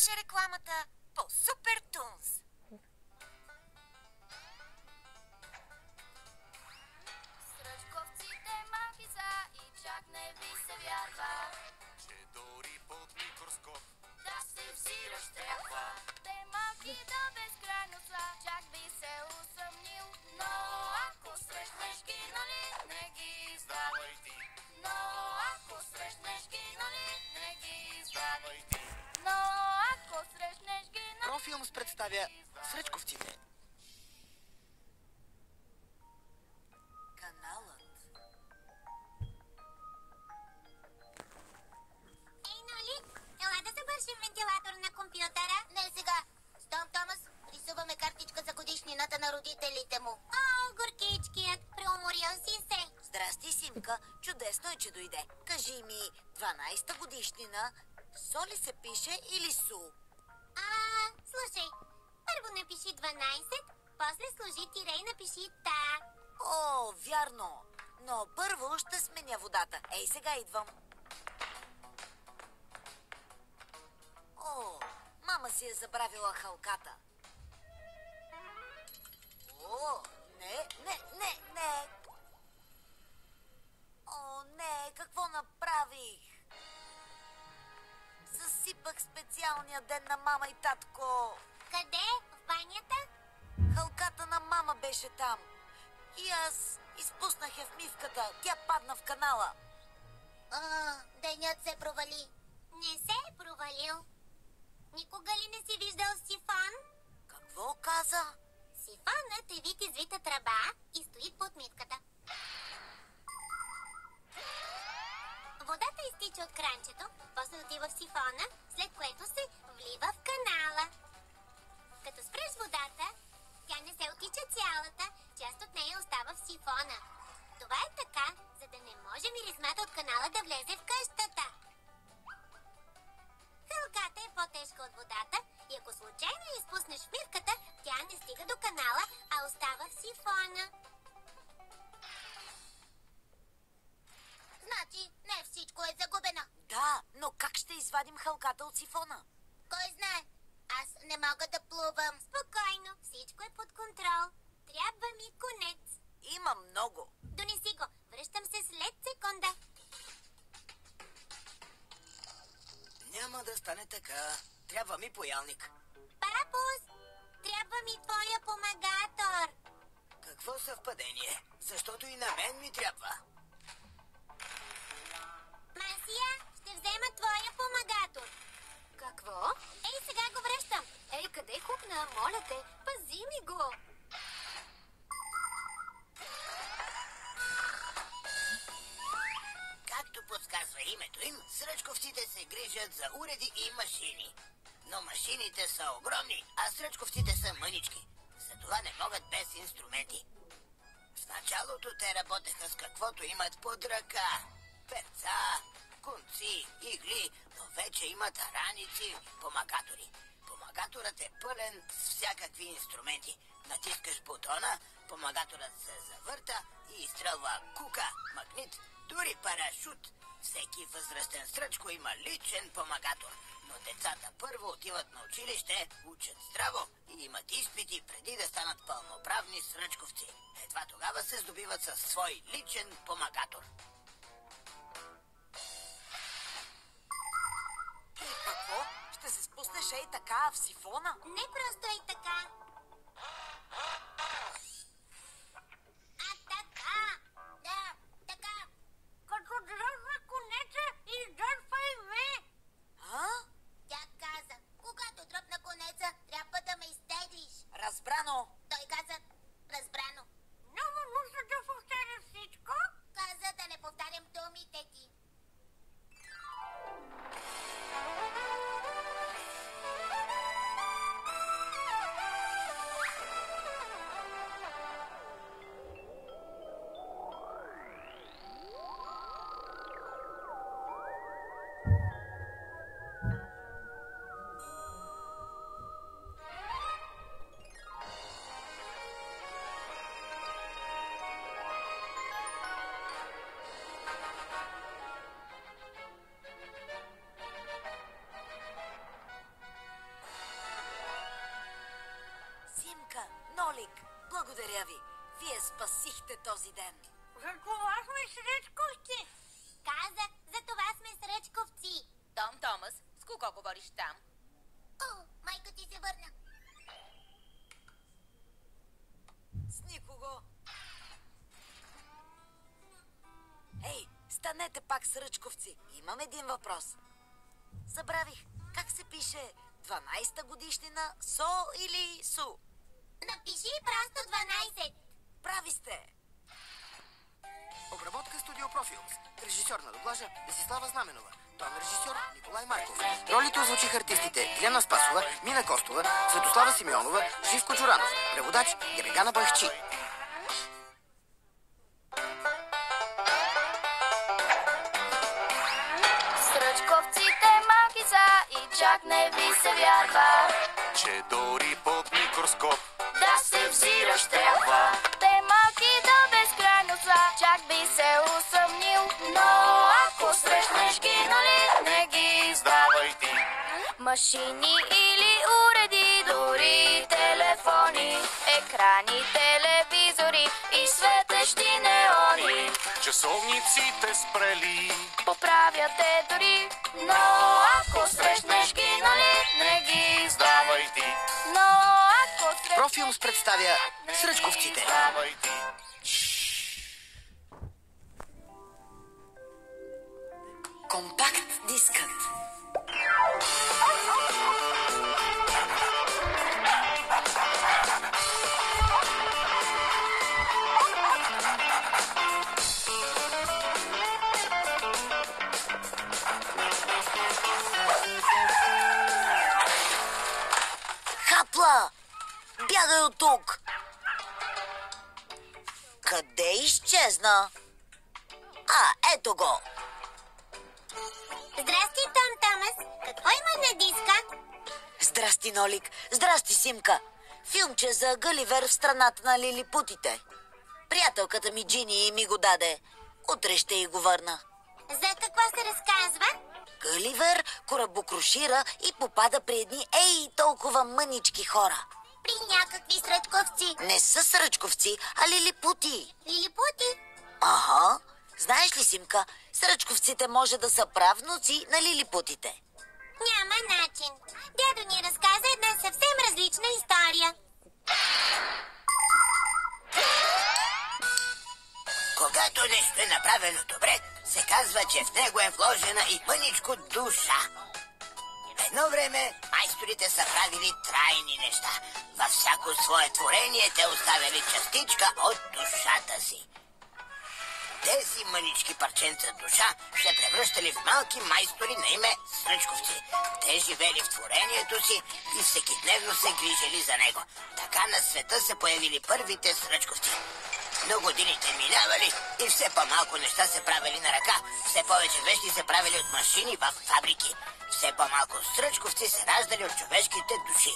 беше рекламата по Супер Тунс. Сръчковците малки са и чак не ви се вярва, че дори под микроскоп да се взираш трябва. Те малки до безкрайно са, чак би се усъмнил. Но ако срещнеш ги, нали, не ги издавай ти. Но ако срещнеш ги, нали, не ги издавай ти. Но ако срещнеш ги, нали... Профилмс представя Сръчковците. Каналът. Ей, Ноли, ела да забършим вентилатор на компютъра. Не сега. С Том Томас рисуваме картичка за годишнината на родителите му. О, горкичкият, преуморил си се. Здрасти, Симка. Чудесно е, че дойде. Кажи ми, 12-та годишнина, со ли се пише или су? Слушай, първо напиши 12, после сложи тире и напиши та. О, вярно. Но първо ще сменя водата. Ей, сега идвам. О, мама си е забравила халката. О, не. О, не, какво направих? Съсипах специалния ден на мама и татко. Къде? В банята? Халката на мама беше там. И аз изпуснах я в мивката. Тя падна в канала. Денят се провали. Не се е провалил. Никога ли не си виждал сифон? Какво каза? Сифонът е вид извита тръба и стои под мивката. Водата изтича от кранчето, после отива в сифона, след което се влива в канала. Като спреш водата, тя не се отича цялата, част от нея остава в сифона. Това е така, за да не може миризмата от канала да влезе в къщата. Халката е по-тежка от водата и ако случайно я изпуснеш в мивката, тя не стига до канала, а остава в сифона. Значи не всичко е загубено. Да, но как ще извадим халката от сифона? Кой знае? Аз не мога да плувам. Спокойно, всичко е под контрол. Трябва ми конец. Има много. Донеси го, връщам се след секунда. Няма да стане така. Трябва ми поялник. Папус, трябва ми твоя помагатор. Какво съвпадение? Защото и на мен ми трябва. Масия, ще взема твоя помагатор. Какво? Ей, сега го връщам. Ей, къде хукна? Моля те, пази ми го. Както подсказва името им, сръчковците се грижат за уреди и машини. Но машините са огромни, а сръчковците са мънички. Затова не могат без инструменти. В началото те работеха с каквото имат под ръка. Перца, конци, игли, но вече имат раници, помагатори. Помагаторът е пълен с всякакви инструменти. Натискаш бутона, помагаторът се завърта и изстрелва кука, магнит, дори парашут. Всеки възрастен сръчко има личен помагатор. Но децата първо отиват на училище, учат здраво и имат изпити преди да станат пълноправни сръчковци. Едва тогава се здобиват със свой личен помагатор. И какво? Ще се спуснеш ей така в сифона? Не просто и така. Така. Да, така. Като дръжна конеца, издърпай ме. А? Тя каза, когато дръпна конеца, трябва да ме изтеглиш. Разбрано. Той каза, разбрано. Много нужда да повтаря всичко. Каза да не повтарям думите ти. Благодаря ви. Вие спасихте този ден. За това сме сръчковци. Казах, за това сме сръчковци. Том Томас, с кого говориш там? О, майка ти се върна. С никого. Ей, станете пак сръчковци. Имам един въпрос. Забравих, как се пише 12-та годишнина СО или СУ? Напиши просто 12. Прави сте. Обработка Студио Профилс. Режисьор на доблажа Десислава Знаменова. Тон режисьор Николай Марков. Ролите озвучиха артистите Диана Спасова, Мина Костова, Светослава Симеонова, Живко Джуранов. Преводач Гебегана Байхчи. Сръчковците малки са и чак не ви се вярва. Че дори под микроскоп Да се взираш трябва. Те малки до безкрайно са, чак би се усъмнил. Но ако срещнеш ги, нали не ги издавай ти. Машини или уреди, дори телефони, екрани, телевизори и светещи неони. часовниците спрели. Поправят те дори, но ако срещнеш ги, нали не ги издавай. Давай ти, Но ако срещнеш Профилмс представя Сръчковците. давай ти. Компакт дискът. Хапла! Бягай от тук! Къде изчезна? Ето го! Здрасти, Том Томас. Какво има на диска? Здрасти, Нолик. Здрасти, Симка. Филмче за Гъливер в страната на лилипутите. Приятелката ми Джини ми го даде. Утре ще й го върна. За какво се разказва? Гъливер корабокрушира и попада при едни толкова мънички хора. При някакви сръчковци. Не са сръчковци, а лилипути. Лилипути? Ага. Знаеш ли, Симка, сръчковците може да са правнуци на лилипутите. Няма начин. Дядо ни разказа една съвсем различна история. Когато нещо е направено добре, се казва, че в него е вложена и мъничко душа. Едно време майсторите са правили трайни неща. Във всяко свое творение те оставяли частичка от душата си. Тези мънички парченца душа се превръщали в малки майстори на име сръчковци. Те живели в творението си и всекидневно се грижили за него. Така на света се появили първите сръчковци. Но годините минавали и все по-малко неща се правили на ръка. Все повече вещи се правили от машини в фабрики. Все по-малко сръчковци се раждали от човешките души.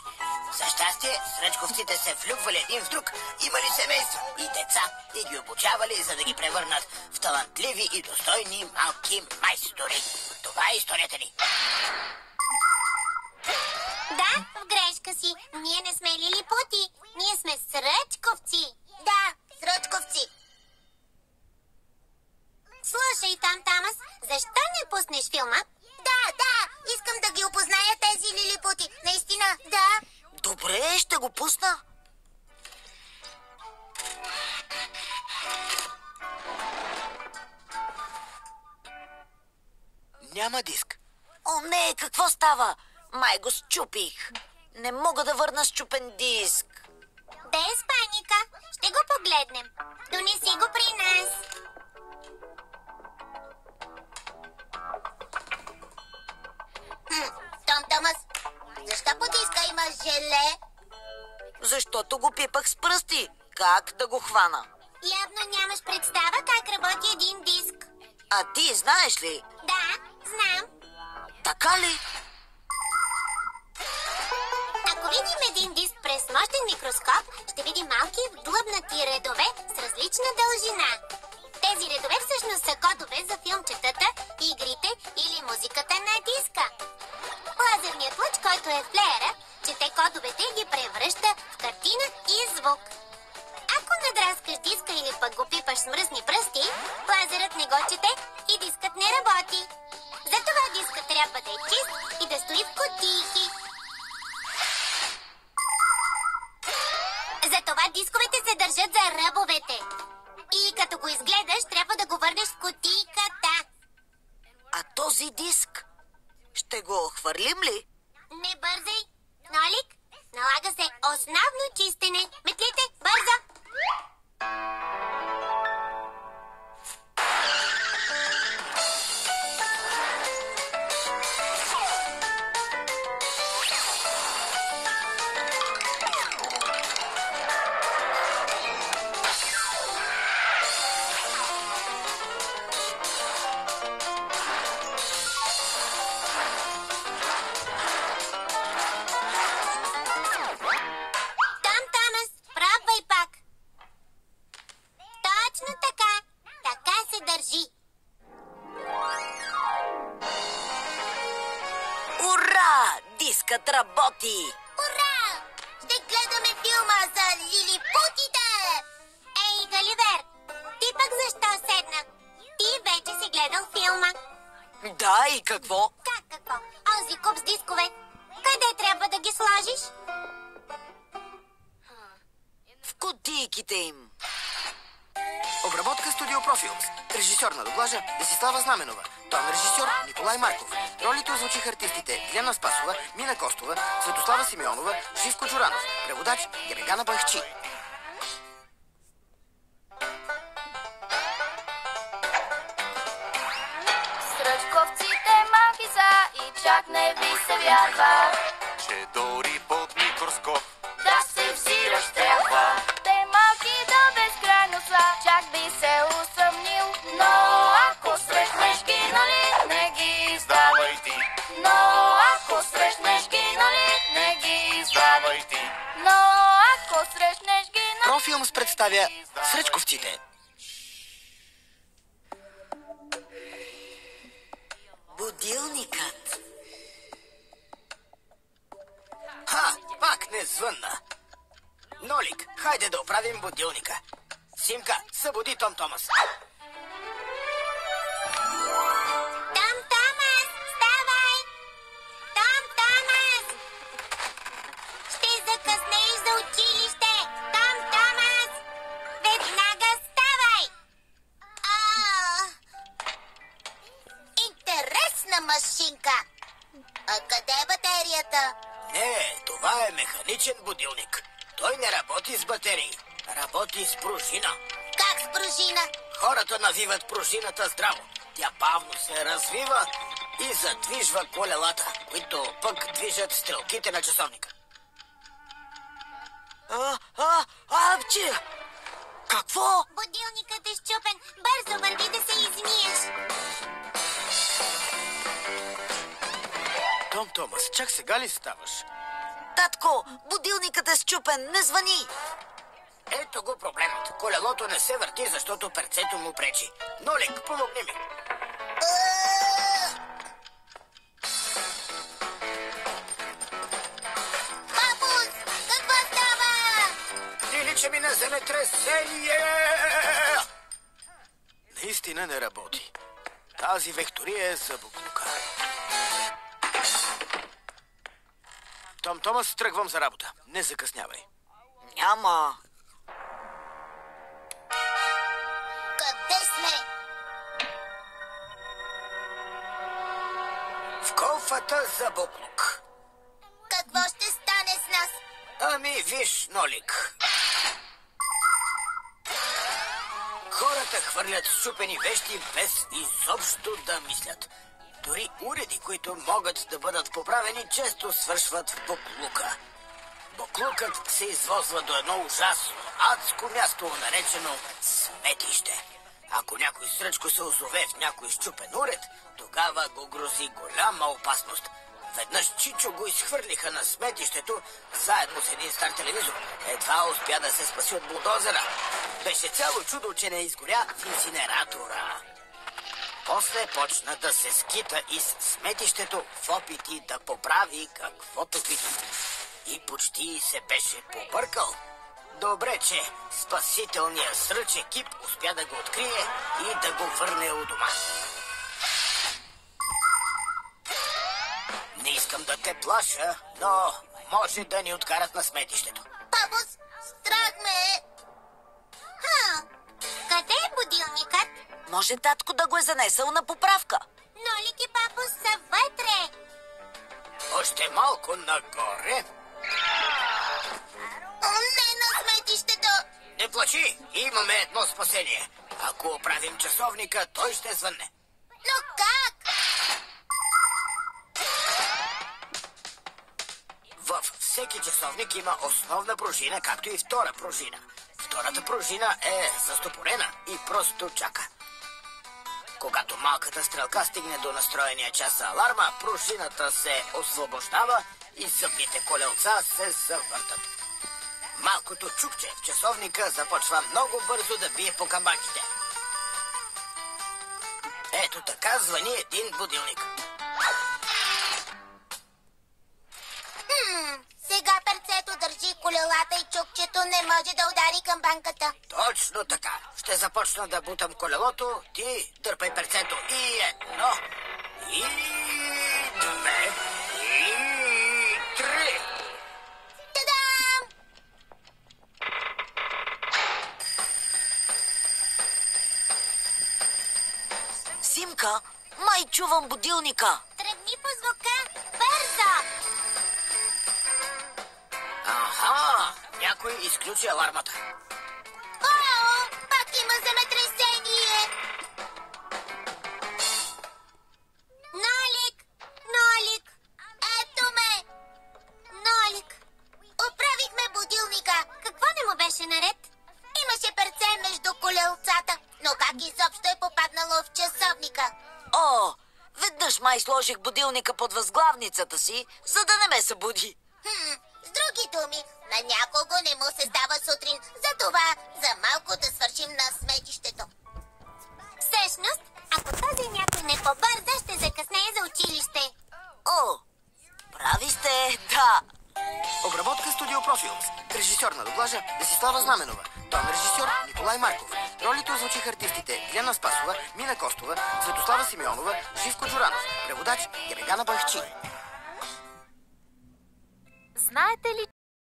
За щастие, сръчковците се влюбвали един в друг, имали семейства и деца и ги обучавали, за да ги превърнат в талантливи и достойни малки майстори. Това е историята ни. Да, в грешка си. Ние не сме лилипути. Ние сме сръчковци. Да, сръчковци. Слушай, Том Томас, защо не пуснеш филма? Да, искам да ги опозная тези лилипути. Наистина, да. Добре, ще го пусна. Няма диск. О, не, какво става? Май го счупих. Не мога да върна счупен диск. Без паника. Ще го погледнем. Донеси го при нас. Том Томас, защо по диска има желе? Защото го пипах с пръсти. Как да го хвана? Явно нямаш представа как работи един диск. А ти знаеш ли? Да, знам. Така ли? Ако видим един диск през мощен микроскоп, ще видим малки вдлъбнати редове с различна дължина. Тези редове всъщност са кодове за филмчетата, игрите или музиката на диска. Лазерният лъч, който е в плеера, чете кодовете и ги превръща в картина и звук. натиска или пък го пипаш с мръсни пръсти, лазерът не го чете и дискът не работи. Затова дискът трябва да е чист и да стои в кутийки. Затова дисковете се държат за ръбовете. И като го изгледаш, трябва да го върнеш в кутийката. А този диск? Ще го хвърлим ли? Не бързай! Нолик, налага се основно чистене. Метлите, бързо! Дискът работи! Ура! Ще гледаме филма за лилипутите! Ей, Галивер, ти пък защо седна? Ти вече си гледал филма. Да, и какво? Как какво? Онзи куп с дискове. Къде трябва да ги сложиш? В кутийките им. Обработка Студио Профилмс. Режисьор на дублажа Десислава Знаменова. Тон режисьор Николай Марков. Ролите озвучиха артистите Диана Спасова, Мина Костова, Светослава Симеонова, Живко Джуранов. Преводач Герегана Байхчи. Сръчковците малки са и чак не ви се вярва, че дори под микроскоп да се взираш трябва. Те малки до безкрайно са, чак би се усъмнил, но ако срещнеш ги, нали, не ги издавай ти. Но ако срещнеш ги, нали, не ги издавай ти. Но ако срещнеш ги, нали... Профилмс представя Сръчковците. Будилникът. Пак не звънна. Нолик, хайде да оправим будилника. Симка, събуди Том Томас. Том Томас, ставай! Том Томас! Ще закъснееш за училище! Том Томас! Веднага ставай! Интересна машинка! А къде е батерията? Не, това е механичен будилник. Той не работи с батерии. Работи с пружина. Как с пружина? Хората навиват пружината здраво. Тя бавно се развива и задвижва колелата, които пък движат стрелките на часовника. Апчи! Какво? Будилникът е счупен. Бързо върви да се измиеш. Том Томас, чак сега ли ставаш? Татко, будилникът е счупен, не звъни! Ето го проблемът. Колелото не се върти, защото перцето му пречи. Нолик, помогни ми. Бабус, какво става? Прилича ми на земетресение! Наистина не работи. Тази вектория е за буклука. Том Томас, тръгвам за работа. Не закъснявай. Няма. Къде сме? В колфата за буклук. Какво ще стане с нас? Ами, виж, Нолик. Хората хвърлят счупени вещи без изобщо да мислят. Дори уреди, които могат да бъдат поправени, често свършват в буклука. Буклукът се извозва до едно ужасно, адско място, наречено сметище. Ако някой сръчко се озове в някой счупен уред, тогава го грози голяма опасност. Веднъж Чичо го изхвърлиха на сметището, заедно с един стар телевизор. Едва успя да се спаси от булдозера. Беше цяло чудо, че не изгоря в инсинератора. После почна да се скита из сметището в опити да поправи каквото види. И почти се беше побъркал. Добре, че спасителният сръч екип успя да го открие и да го върне у дома. Не искам да те плаша, но може да ни откарат на сметището. Папус, страх ме е. Къде е будилникът? Може татко да го е занесъл на поправка. Нолик и Папус са вътре. Още малко нагоре. Не на сметището. Не плачи, имаме едно спасение. Ако оправим часовника, той ще звънне. Но как? Във всеки часовник има основна пружина, както и втора пружина. Втората пружина е застопорена и просто чака. Когато малката стрелка стигне до настроения час за аларма, пружината се освобождава и зъбните колелца се завъртат. Малкото чукче в часовника започва много бързо да бие по камбанките. Ето така звъни един будилник. Сега перцето държи колелата и чукчето не може да удари камбанката. Точно така. Ще започна да бутам колелото, ти дърпай перцето. И едно, и две, и три. Та-дам! Симка, май чувам будилника. Тръгни по звука. Бързо! Аха, някой изключи алармата. О, пак има земетресение. Нолик! Нолик! Ето ме. Нолик! Оправихме будилника. Какво не му беше наред? Имаше перце между колелцата, но как изобщо е попаднало в часовника? О, веднъж май сложих будилника под възглавницата си, за да не ме събуди. С други думи, на някого не му се става сутрин. Затова за малко да свършим на сметището. Всъщност, ако този някой не побърза, ще закъснее за училище. О, прави сте, да. Обработка Студио Профилмс. Режисьор на доблажа Десислава Знаменова. Тон режисьор Николай Марков. Ролите озвучиха артистите Диана Спасова, Мина Костова, Светослава Симеонова, Живко Джуранов. Преводач Герегана Байхчин. Знаете ли,